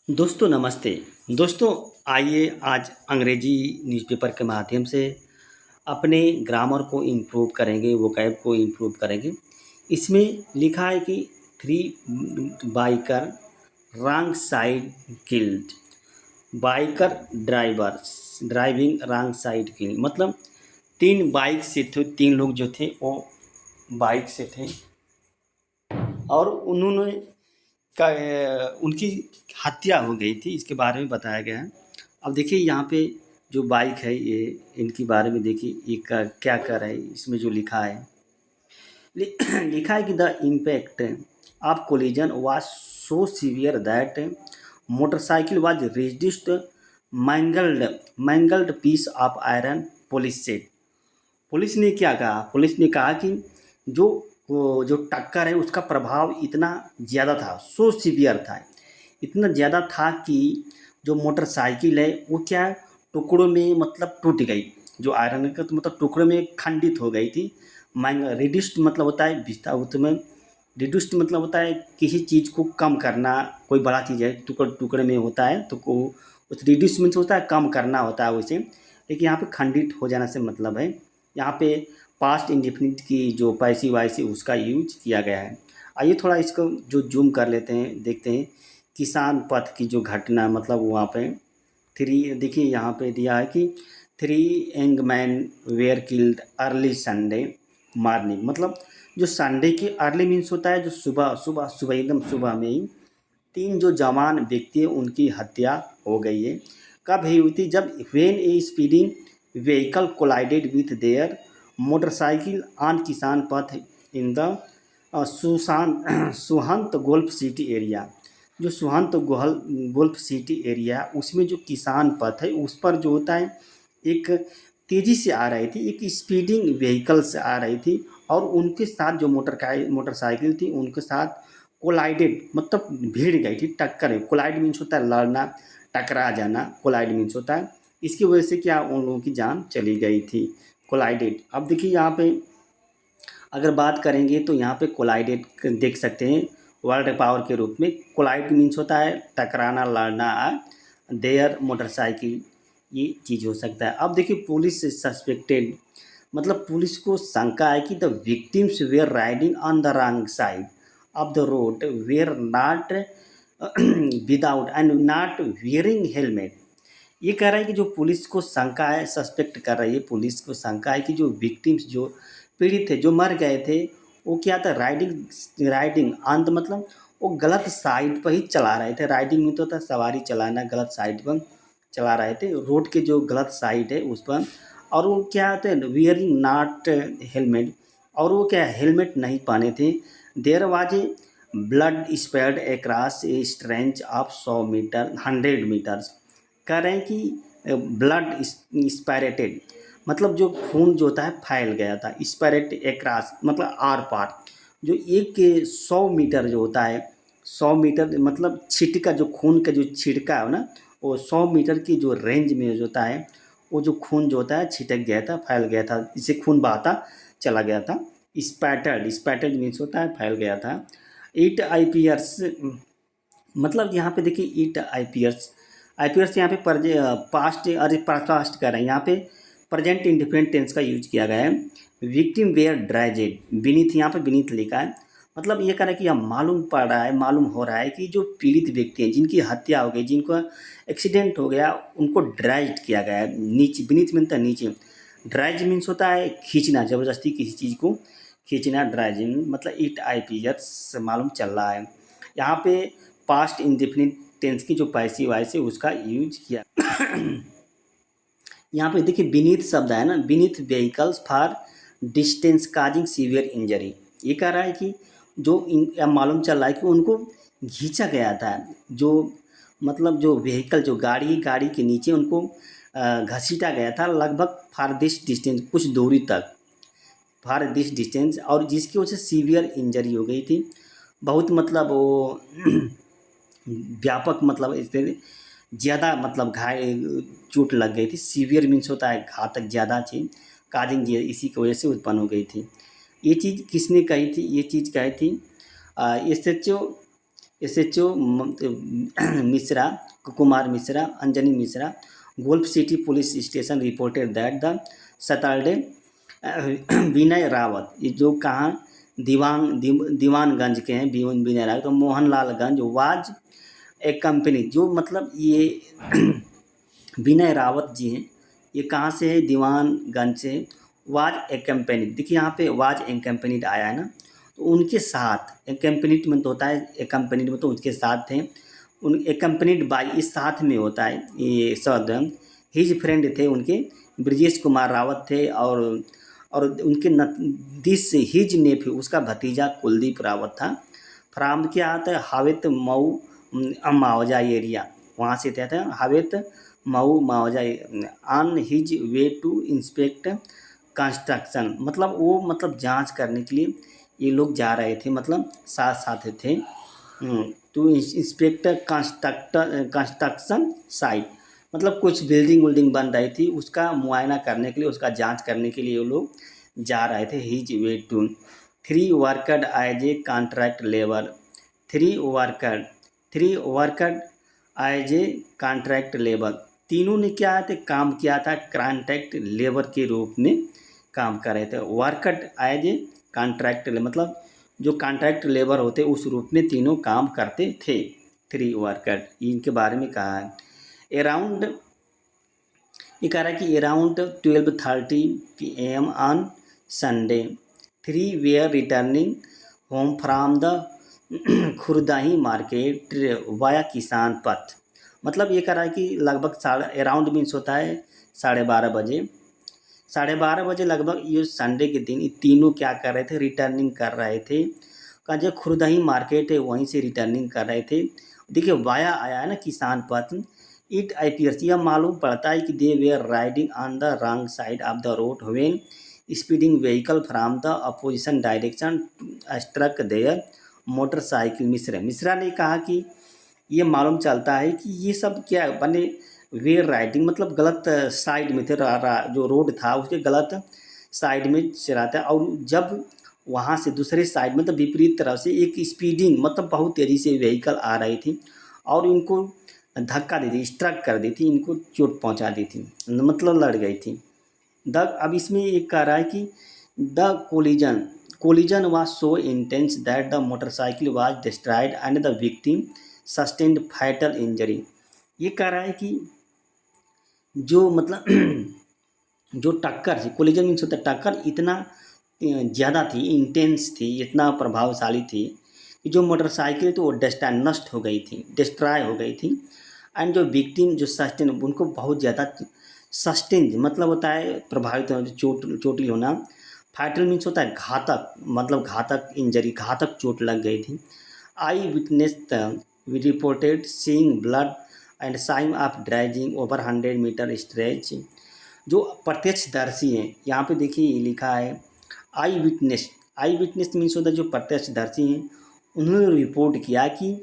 दोस्तों नमस्ते। दोस्तों आइए आज अंग्रेजी न्यूज़पेपर के माध्यम से अपने ग्रामर को इम्प्रूव करेंगे, वोकैब को इम्प्रूव करेंगे। इसमें लिखा है कि three biker wrong side killed. Biker drivers driving wrong side killed मतलब तीन बाइक से थे, तीन लोग जो थे वो बाइक से थे और उन्होंने उनकी हत्या हो गई थी। इसके बारे में बताया गया है। अब देखिए यहाँ पे जो बाइक है ये इनके बारे में देखिए ये क्या कर रहा है। इसमें जो लिखा है लिखा है कि the impact of collision was so severe that motorcycle was reduced mangled piece of iron, police said. Police ने क्या कहा? पुलिस ने कहा कि जो जो टक्कर है उसका प्रभाव इतना ज़्यादा था, सो सीवियर था, इतना ज़्यादा था कि जो मोटरसाइकिल है वो क्या टुकड़ों में मतलब टूट गई। जो आयरन का तो मतलब टुकड़ों में खंडित हो गई थी। मैंग रिड्यूस्ड मतलब होता है विस्तार, उसमें रिड्यूस्ड मतलब होता है किसी चीज़ को कम करना। कोई बड़ा चीज़ है टुकड़े टुकड़े में होता है तो को उस रिड्यूस मीन्स होता है कम करना होता है उसे, लेकिन यहाँ पे खंडित हो जाना से मतलब है यहाँ पे पास्ट इंडेफिनिट की जो पैसिव वॉइस है उसका यूज किया गया है। आइए थोड़ा इसको जो जूम कर लेते हैं, देखते हैं किसान पथ की जो घटना मतलब वहाँ पे थ्री देखिए यहाँ पे दिया है कि three young man where killed early Sunday morning. मतलब जो संडे के अर्ली मीन्स होता है जो सुबह सुबह सुबह एकदम सुबह में ही तीन जो जवान व्यक्ति हैं उनकी हत्या हो गई है। कब हुई थी? जब when a speeding vehicle collided with their motorcycle on Kisan Path in the Sushant Golf City area. जो सुहंत गोल्फ सिटी एरिया उसमें जो किसान पथ है उस पर जो होता है एक तेज़ी से आ रही थी, एक स्पीडिंग व्हीकल से आ रही थी और उनके साथ जो मोटरसाइकिल थी उनके साथ कोलाइडेड मतलब भिड़ गई थी, टक्कर है। कोलाइड मीन्स होता है लड़ना, टकरा जाना, कोलाइड मीन्स होता है। इसकी वजह से क्या उन लोगों की जान चली गई थी, कोलाइडेड। अब देखिए यहाँ पे अगर बात करेंगे तो यहाँ पे कोलाइडेड देख सकते हैं वर्ड पावर के रूप में। कोलाइड मीन्स होता है टकराना, लड़ना। देयर मोटरसाइकिल ये चीज़ हो सकता है। अब देखिए पुलिस सस्पेक्टेड मतलब पुलिस को शंका है कि the victims were riding on the wrong side of the road were not without and not wearing helmet. ये कह रहा है कि जो पुलिस को शंका है, सस्पेक्ट कर रही है पुलिस को शंका है कि जो विक्टिम्स जो पीड़ित थे जो मर गए थे वो क्या था राइडिंग अंत मतलब वो गलत साइड पर ही चला रहे थे। राइडिंग में तो था सवारी चलाना, गलत साइड पर चला रहे थे, रोड के जो गलत साइड है उस पर। और वो क्या होते हैं वियरिंग नॉट हेलमेट, और वो क्या हेलमेट नहीं पहने थे। There was a blood spread across a stretch of 100 metre 100 metres. कह रहे हैं कि ब्लड स्पैरेटेड मतलब जो खून जो होता है फैल गया था। स्पैरेट एक्रॉस मतलब आर पार। जो एक 100 मीटर जो होता है 100 मीटर मतलब छिटका, जो खून का जो छिड़का है ना वो 100 मीटर की जो रेंज में जो होता है वो जो खून जो होता है छिटक गया था, फैल गया था, इससे खून बहता चला गया था। स्पैटर्ड मीन्स होता है फैल गया था। 8 IPRs मतलब यहाँ पे देखिए 8 IPRs यहाँ पे पास्ट अरे पास्ट कर रहे हैं, यहाँ पे प्रेजेंट इंडिफरेंट टेंस का यूज किया गया है। विक्टिम वेयर ड्राइजेड बीनीथ, यहाँ पे बीनीथ लिखा है। मतलब ये कह रहा है कि यह मालूम पड़ रहा है, मालूम हो रहा है कि जो पीड़ित व्यक्ति हैं जिनकी हत्या हो गई, जिनको एक्सीडेंट हो गया, उनको ड्राइज किया गया है नीचे। बीनीथ मिलता है नीचे। ड्राइज मीन्स होता है खींचना, ज़बरदस्ती किसी चीज़ को खींचना। ड्राइजिंग मतलब 8 IPRs मालूम चल रहा है। यहाँ पे पास्ट इंडेफिनिट टेंस की जो पैसिव वॉइस है उसका यूज किया। यहाँ पे देखिए बीनीथ शब्द है ना, beneath vehicles for distance causing severe injury. ये कह रहा है कि जो मालूम चल रहा है कि उनको खींचा गया था, जो मतलब जो व्हीकल जो गाड़ी के नीचे उनको घसीटा गया था लगभग फॉर दिस डिस्टेंस कुछ दूरी तक, फॉर दिस डिस्टेंस, और जिसकी वजह से सीवियर इंजरी हो गई थी। बहुत मतलब वो व्यापक मतलब इससे ज़्यादा मतलब घायल चोट लग गई थी। सीवियर मीन्स होता है घातक, ज़्यादा थी। काजिंग इसी की वजह से उत्पन्न हो गई थी। ये चीज़ किसने कही थी? ये चीज़ कही थी SHO SHO Mishra, Kumar Mishra, Anjani Mishra, Golf City police station reported that the Saturday Vinay Rawat, ये जो कहाँ दीवानगंज के हैं विनय रावत, तो मोहनलालगंज वाज ए कंपनी, जो मतलब ये विनय रावत जी हैं, ये कहाँ से है, दीवानगंज से। वाज एक्म्पेनिड, देखिए यहाँ पे वाज एक्म्पेनिड आया है ना, तो उनके साथ एक्म्पेनिड में तो होता है, एक्म्पेनिड में तो उसके साथ थे, उन एक्म्पेनिड बाई इस साथ में होता है ये शब्द। हिज फ्रेंड थे उनके ब्रजेश कुमार रावत थे, और उनके दिस हिज नेफ्यू, उसका भतीजा कुलदीप रावत था। फ्राम क्या आता है, हावेत मऊ मावजा एरिया, वहाँ से क्या था, हावेत मऊ मावजा, on his way to inspect construction, मतलब वो मतलब जांच करने के लिए ये लोग जा रहे थे, मतलब साथ साथ थे, टू इंस्पेक्ट कंस्ट्रक्शन साइट, मतलब कुछ बिल्डिंग बन रही थी, उसका मुआयना करने के लिए, उसका जांच करने के लिए वो लोग जा रहे थे। His way to 3 worked as a contract labour, 3 worked as a contract labour, तीनों ने क्या थे, काम किया था कॉन्ट्रैक्ट लेबर के रूप में काम कर रहे थे। वर्कड एज ए कॉन्ट्रैक्ट मतलब जो कॉन्ट्रैक्ट लेबर होते उस रूप में तीनों काम करते थे। 3 वर्कड, इनके बारे में कहा है। अराउंड, ये कह रहा है कि around 12:30 PM on Sunday 3 were returning home from the Khurdahi market via Kisan Path, मतलब ये कह रहा है कि लगभग अराउंड मीन्स होता है 12:30 बजे, 12:30 बजे लगभग ये संडे के दिन ये तीनों क्या कर रहे थे, रिटर्निंग कर रहे थे। का जो खुरदही मार्केट है वहीं से रिटर्निंग कर रहे थे। देखिए वाया आया है ना किसान पथ, इट अपीयर्स, यह मालूम पड़ता है कि they were riding on the wrong side of the road when speeding vehicle from the opposition direction struck their motorcycle. Mishra ने कहा कि ये मालूम चलता है कि ये सब क्या बने, वेयर राइडिंग मतलब गलत साइड में थे, जो रोड था उसके गलत साइड में चलाता है, और जब वहाँ से दूसरे साइड मतलब विपरीत तरफ से एक स्पीडिंग मतलब बहुत तेज़ी से व्हीकल आ रही थी और इनको धक्का दी थी, स्ट्रक कर दी थी, इनको चोट पहुँचा दी थी, मतलब लड़ गई थी। अब इसमें एक कह रहा है कि the collision was so intense that the motorcycle was destroyed and the victim sustained fatal injury. ये कह रहा है कि जो मतलब जो टक्कर थी, कोलिजन मीन्स होता है टक्कर, इतना ज़्यादा थी, इंटेंस थी, इतना प्रभावशाली थी कि जो मोटरसाइकिल थी वो नष्ट हो गई थी, डिस्ट्रॉय हो गई थी। एंड जो विक्टिम जो सस्टेन, उनको बहुत ज़्यादा सस्टेन मतलब होता है प्रभावित होना, चोटिल होना। फैटल मीन्स होता है घातक, मतलब घातक इंजरी, घातक चोट लग गई थी। Eyewitness reported seeing blood and sign of dragging over 100 metre stretch. जो प्रत्यक्षदर्शी हैं, यहाँ पे देखिए लिखा है आई विटनेस मीन्स होता है जो प्रत्यक्षदर्शी हैं, उन्होंने रिपोर्ट किया कि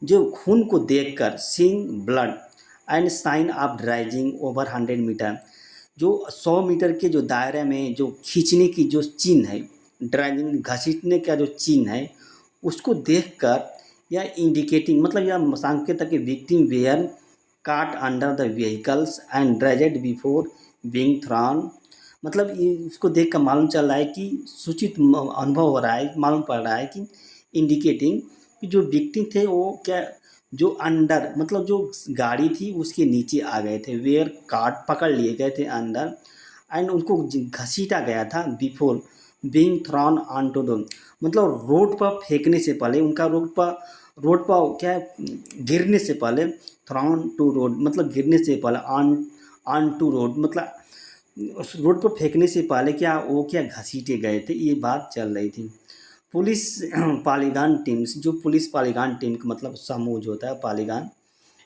जो खून को देखकर seeing blood and sign of dragging over 100 metre, जो 100 मीटर के जो दायरे में जो खींचने की जो चिन्ह है, ड्राइजिंग घसीटने का जो चिन्ह है, उसको देखकर यह इंडिकेटिंग मतलब यह संकेत है कि victim were caught under the vehicles and dragged before being thrown, मतलब ये उसको देख कर मालूम चल रहा है कि सूचित अनुभव हो रहा है, मालूम पड़ रहा है कि इंडिकेटिंग कि जो विक्टिम थे वो क्या, जो अंडर मतलब जो गाड़ी थी उसके नीचे आ गए थे, वेयर काट पकड़ लिए गए थे अंदर, एंड उनको घसीटा गया था before being thrown on to the, मतलब रोड पर फेंकने से पहले, उनका रोड पर क्या गिरने से पहले, थ्रॉन टू रोड मतलब गिरने से पहले, ऑन टू रोड मतलब उस रोड पर फेंकने से पहले क्या वो क्या घसीटे गए थे, ये बात चल रही थी। पुलिस पॉलीगॉन टीम्स, जो पुलिस पॉलीगॉन टीम का मतलब समूह जो होता है polygon,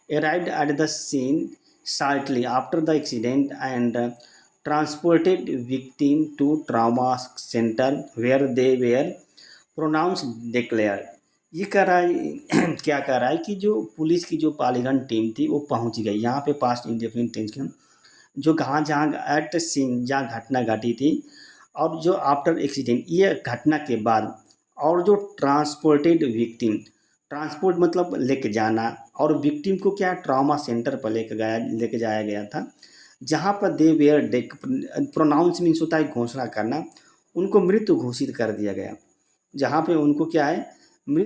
arrived at the scene shortly after the accident and transported victim to trauma centre where they were pronounce declare. ये कह रहा है क्या कह रहा है कि जो पुलिस की जो पॉलीगॉन टीम थी वो पहुंच गई यहाँ पे पास्ट इंडेफिनिट टेंस के, जो जहाँ एट सीन जहाँ घटना घटी थी, और जो आफ्टर एक्सीडेंट ये घटना के बाद, और जो ट्रांसपोर्टेड विक्टिम ट्रांसपोर्ट मतलब लेके जाना, और विक्टिम को क्या ट्रॉमा सेंटर पर लेके जाया गया था, जहाँ पर दे वेयर डेक, प्रोनाउंस मीन्स होता है घोषणा करना, उनको मृत घोषित कर दिया गया, जहाँ पे उनको क्या है